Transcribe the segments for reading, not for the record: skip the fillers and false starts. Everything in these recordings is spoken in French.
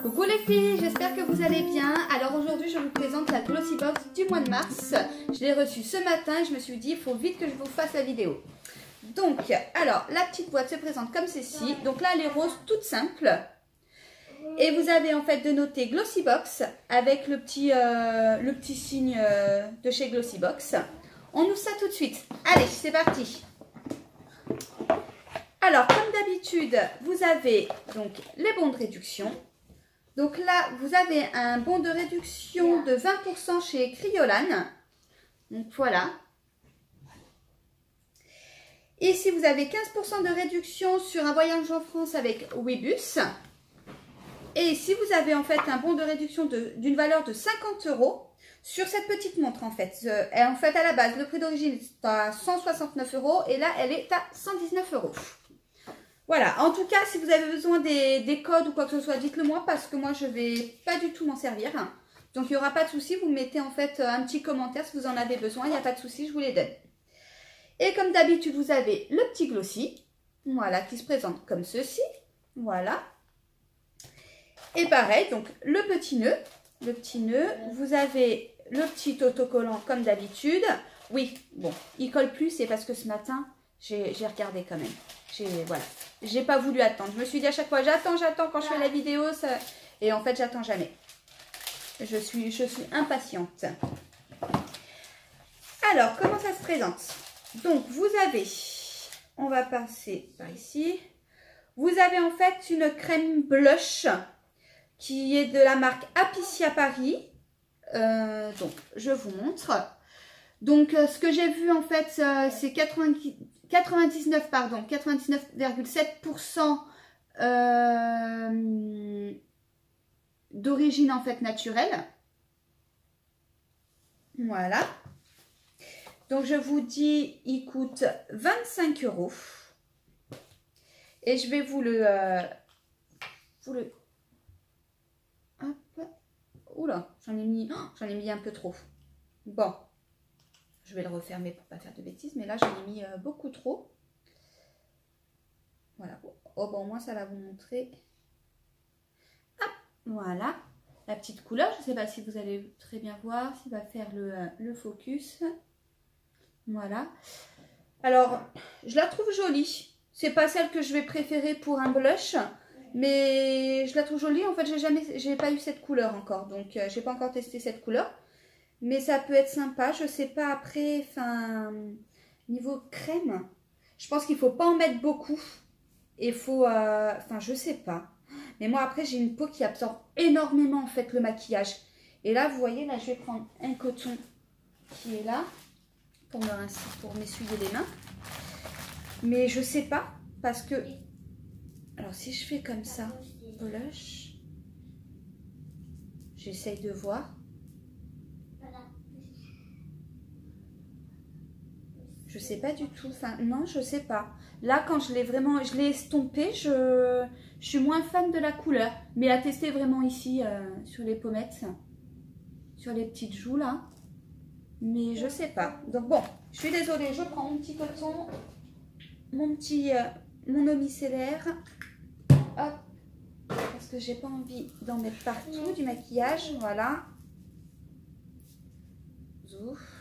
Coucou les filles, j'espère que vous allez bien. Alors aujourd'hui je vous présente la Glossy Box du mois de mars. Je l'ai reçue ce matin et je me suis dit il faut vite que je vous fasse la vidéo. Donc, alors la petite boîte se présente comme ceci. Donc là elle est rose, toute simple. Et vous avez en fait de noter Glossy Box avec le petit signe de chez Glossy Box. On ouvre ça tout de suite. Allez, c'est parti. Alors, comme d'habitude, vous avez donc les bons de réduction. Donc là, vous avez un bon de réduction de 20% chez Kryolan. Donc voilà. Ici, vous avez 15% de réduction sur un voyage en France avec Webus. Et ici, vous avez en fait un bon de réduction d'une valeur de 50 € sur cette petite montre en fait. En fait, à la base, le prix d'origine est à 169 € et là, elle est à 119 €. Voilà, en tout cas, si vous avez besoin des codes ou quoi que ce soit, dites-le moi parce que moi, je ne vais pas du tout m'en servir. Donc, il n'y aura pas de souci. Vous mettez en fait un petit commentaire si vous en avez besoin. Il n'y a pas de souci, je vous les donne. Et comme d'habitude, vous avez le petit glossy, voilà, qui se présente comme ceci. Voilà. Et pareil, donc le petit nœud. Vous avez le petit autocollant comme d'habitude. Oui, bon, il colle plus, c'est parce que ce matin, j'ai regardé quand même. Voilà. J'ai pas voulu attendre. Je me suis dit à chaque fois, j'attends quand je fais la vidéo. Ça... Et en fait, j'attends jamais. Je suis impatiente. Alors, comment ça se présente? Donc, vous avez, on va passer par ici. Vous avez en fait une crème blush qui est de la marque Apiccia Paris. Donc, je vous montre. Donc, ce que j'ai vu en fait, c'est 99,7% d'origine en fait naturelle. Voilà. Donc, je vous dis, il coûte 25 €. Et je vais vous le... Hop. Oula, j'en ai mis un peu trop. Bon. Je vais le refermer pour ne pas faire de bêtises. Mais là, j'en ai mis beaucoup trop. Voilà. Oh, bon, moi, ça va vous montrer. Hop, voilà. La petite couleur. Je ne sais pas si vous allez très bien voir. S'il va faire le focus. Voilà. Alors, je la trouve jolie. C'est pas celle que je vais préférer pour un blush. Mais je la trouve jolie. En fait, j'ai pas eu cette couleur encore. Donc, j'ai pas encore testé cette couleur. Mais ça peut être sympa, je sais pas après, enfin, niveau crème, je pense qu'il faut pas en mettre beaucoup. Et faut, enfin, je sais pas. Mais moi après, j'ai une peau qui absorbe énormément en fait le maquillage. Et là, vous voyez, là, je vais prendre un coton qui est là pour m'essuyer les mains. Mais je sais pas, parce que, alors si je fais comme ça, blush, j'essaye de voir. Je sais pas du tout, enfin non je sais pas. Là quand je l'ai estompé, je suis moins fan de la couleur. Mais à tester vraiment ici sur les pommettes, sur les petites joues là. Mais je sais pas. Donc bon, je suis désolée, je prends mon petit coton, mon eau micellaire. Hop, parce que j'ai pas envie d'en mettre partout du maquillage, voilà. Zouf.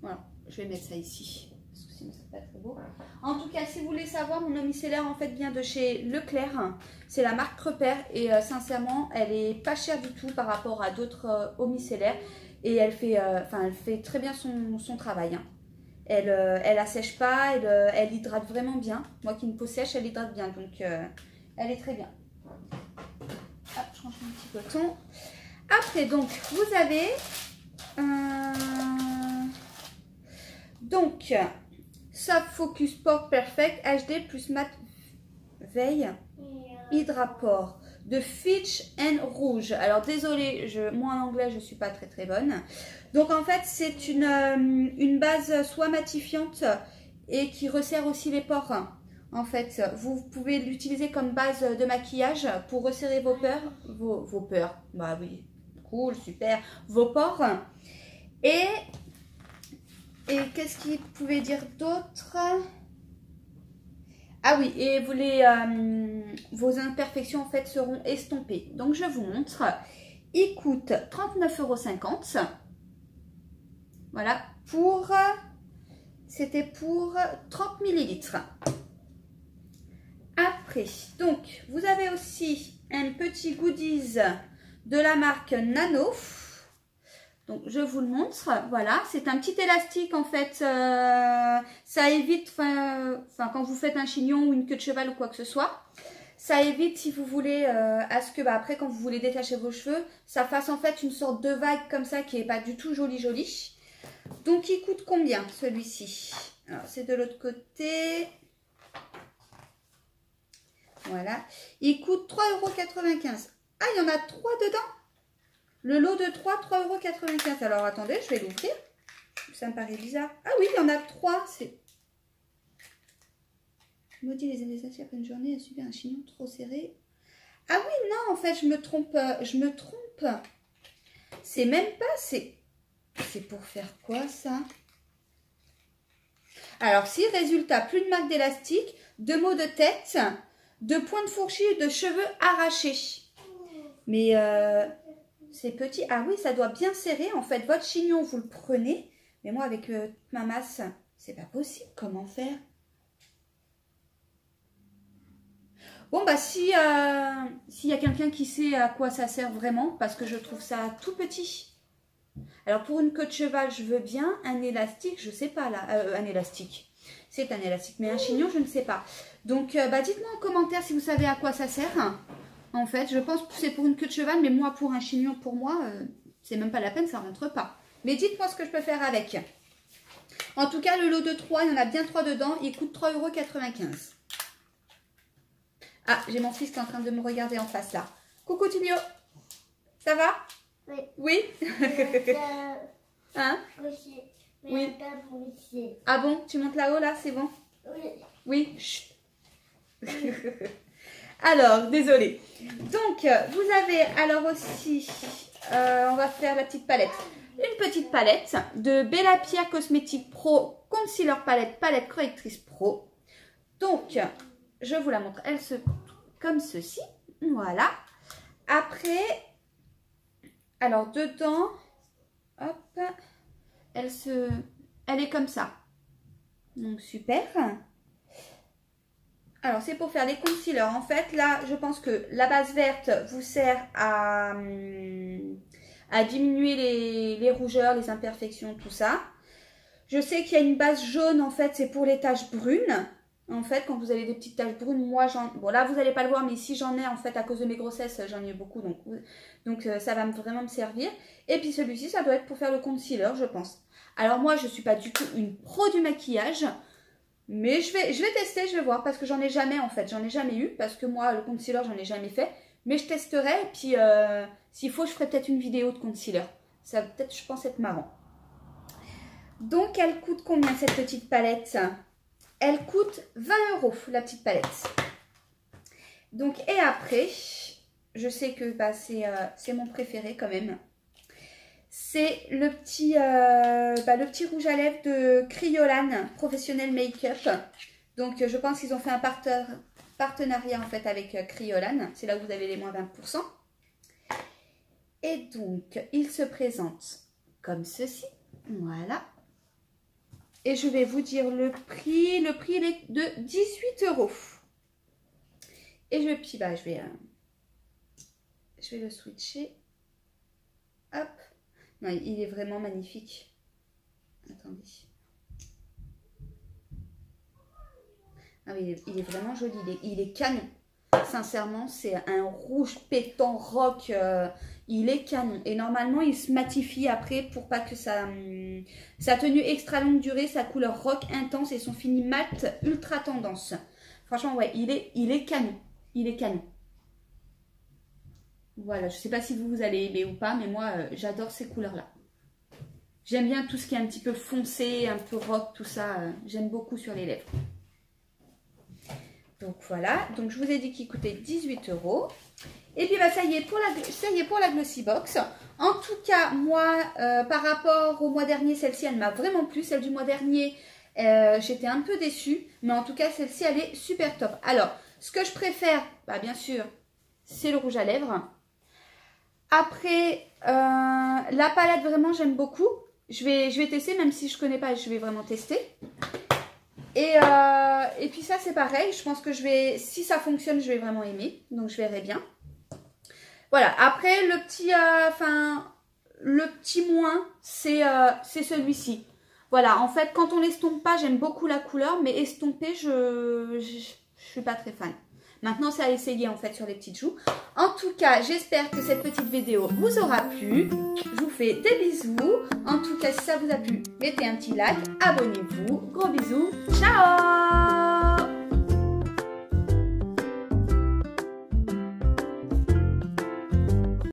Voilà, je vais mettre ça ici parce que sinon ça va pas être très beau. En tout cas, si vous voulez savoir, mon eau micellaire en fait vient de chez Leclerc. C'est la marque Repère et sincèrement, elle est pas chère du tout par rapport à d'autres eaux micellaires et elle fait très bien son travail. Elle assèche pas, elle hydrate vraiment bien. Moi qui ai une peau sèche, elle hydrate bien, donc elle est très bien. Hop, je range mon petit coton. Après, donc vous avez donc, Soft Focus Pore Perfect HD plus Matte Veille Hydrapore de Fitch and Rouge. Alors, désolée, moi en anglais, je ne suis pas très bonne. Donc, en fait, c'est une base soit matifiante et qui resserre aussi les pores. En fait, vous pouvez l'utiliser comme base de maquillage pour resserrer vos pores. Bah oui, cool, super. Vos pores. Et qu'est-ce qu'il pouvait dire d'autre? Ah oui, et vos imperfections en fait seront estompées. Donc je vous montre. Il coûte 39,50 €. Voilà, c'était pour 30 millilitres. Après, donc, vous avez aussi un petit goodies de la marque Nano. Donc, je vous le montre. Voilà, c'est un petit élastique en fait. Ça évite, quand vous faites un chignon ou une queue de cheval ou quoi que ce soit, ça évite si vous voulez à ce que après quand vous voulez détacher vos cheveux, ça fasse en fait une sorte de vague comme ça qui est pas du tout jolie. Donc, il coûte combien celui-ci? Alors, c'est de l'autre côté. Voilà. Il coûte 3,95 €. Ah, il y en a 3 dedans? Le lot de 3,95 €. Alors, attendez, je vais l'ouvrir. Ça me paraît bizarre. Ah oui, il y en a 3. C'est... Maudit les élastiques après une journée, a subi un chignon trop serré. Ah oui, non, en fait, je me trompe. C'est même pas... C'est pour faire quoi, ça? Alors, si, résultat, plus de marque d'élastique, de maux de tête, de points de fourchis et de cheveux arrachés. Mais c'est petit. Ah oui, ça doit bien serrer. En fait, votre chignon, vous le prenez. Mais moi, avec ma masse, c'est pas possible. Comment faire? Bon, bah, s'il y a quelqu'un qui sait à quoi ça sert vraiment, parce que je trouve ça tout petit. Alors, pour une queue de cheval, je veux bien. Un élastique, je sais pas là. Un élastique. C'est un élastique, mais un chignon, je ne sais pas. Donc, bah, dites-moi en commentaire si vous savez à quoi ça sert. En fait, je pense que c'est pour une queue de cheval, mais moi, pour un chignon, pour moi, c'est même pas la peine, ça rentre pas. Mais dites-moi ce que je peux faire avec. En tout cas, le lot de 3, il y en a bien 3 dedans. Il coûte 3,95 €. Ah, j'ai mon fils qui est en train de me regarder en face là. Coucou Tinio, ça va? Oui. Oui. Hein? Oui. Ah bon, tu montes là-haut là, c'est bon? Oui. Oui. Chut. Alors, désolée. Donc, vous avez alors aussi, on va faire la petite palette. Une petite palette de Bella Pierre Cosmétique Pro Concealer Palette Correctrice Pro. Donc, je vous la montre. Elle se comme ceci. Voilà. Après, alors dedans, hop, elle est comme ça. Donc, super. Alors, c'est pour faire les concealers. En fait, là, je pense que la base verte vous sert à diminuer les rougeurs, les imperfections, tout ça. Je sais qu'il y a une base jaune, en fait, c'est pour les taches brunes. En fait, quand vous avez des petites taches brunes, moi, bon, là, vous n'allez pas le voir, mais ici, j'en ai, en fait, à cause de mes grossesses, j'en ai eu beaucoup. Donc ça va vraiment me servir. Et puis, celui-ci, ça doit être pour faire le concealer, je pense. Alors, moi, je ne suis pas du tout une pro du maquillage. Mais je vais tester, je vais voir, parce que j'en ai jamais en fait, j'en ai jamais eu, parce que moi le concealer j'en ai jamais fait, mais je testerai, et puis s'il faut je ferai peut-être une vidéo de concealer, ça va peut-être je pense être marrant. Donc elle coûte combien cette petite palette? Elle coûte 20 € la petite palette. Donc et après, je sais que bah, c'est mon préféré quand même. C'est le petit rouge à lèvres de Kryolan Professionnel Make-up. Donc, je pense qu'ils ont fait un partenariat en fait avec Kryolan. C'est là où vous avez les moins 20%. Et donc, il se présente comme ceci. Voilà. Et je vais vous dire le prix. Le prix, il est de 18 €. Et je vais le switcher. Hop. Non, il est vraiment magnifique. Attendez. Ah oui, il est vraiment joli. Il est canon. Sincèrement, c'est un rouge pétant rock. Il est canon. Et normalement, il se matifie après pour pas que sa tenue extra longue durée, sa couleur rock intense et son fini mat ultra tendance. Franchement, ouais, il est canon. Il est canon. Voilà, je ne sais pas si vous allez aimer ou pas, mais moi, j'adore ces couleurs-là. J'aime bien tout ce qui est un petit peu foncé, un peu rock, tout ça. J'aime beaucoup sur les lèvres. Donc voilà, donc je vous ai dit qu'il coûtait 18 €. Et puis bah, ça y est pour la Glossy Box. En tout cas, moi, par rapport au mois dernier, celle-ci, elle m'a vraiment plu. Celle du mois dernier, J'étais un peu déçue, mais en tout cas, celle-ci, elle est super top. Alors, ce que je préfère, bah, bien sûr, c'est le rouge à lèvres. Après, la palette, vraiment, j'aime beaucoup. Je vais tester, même si je ne connais pas, je vais vraiment tester. Et puis ça, c'est pareil. Je pense que si ça fonctionne, je vais vraiment aimer. Donc, je verrai bien. Voilà. Après, le petit moins, c'est celui-ci. Voilà. En fait, quand on l'estompe pas, j'aime beaucoup la couleur. Mais estomper, je suis pas très fan. Maintenant, c'est à essayer en fait sur les petites joues. En tout cas, j'espère que cette petite vidéo vous aura plu. Je vous fais des bisous. En tout cas, si ça vous a plu, mettez un petit like, abonnez-vous. Gros bisous. Ciao!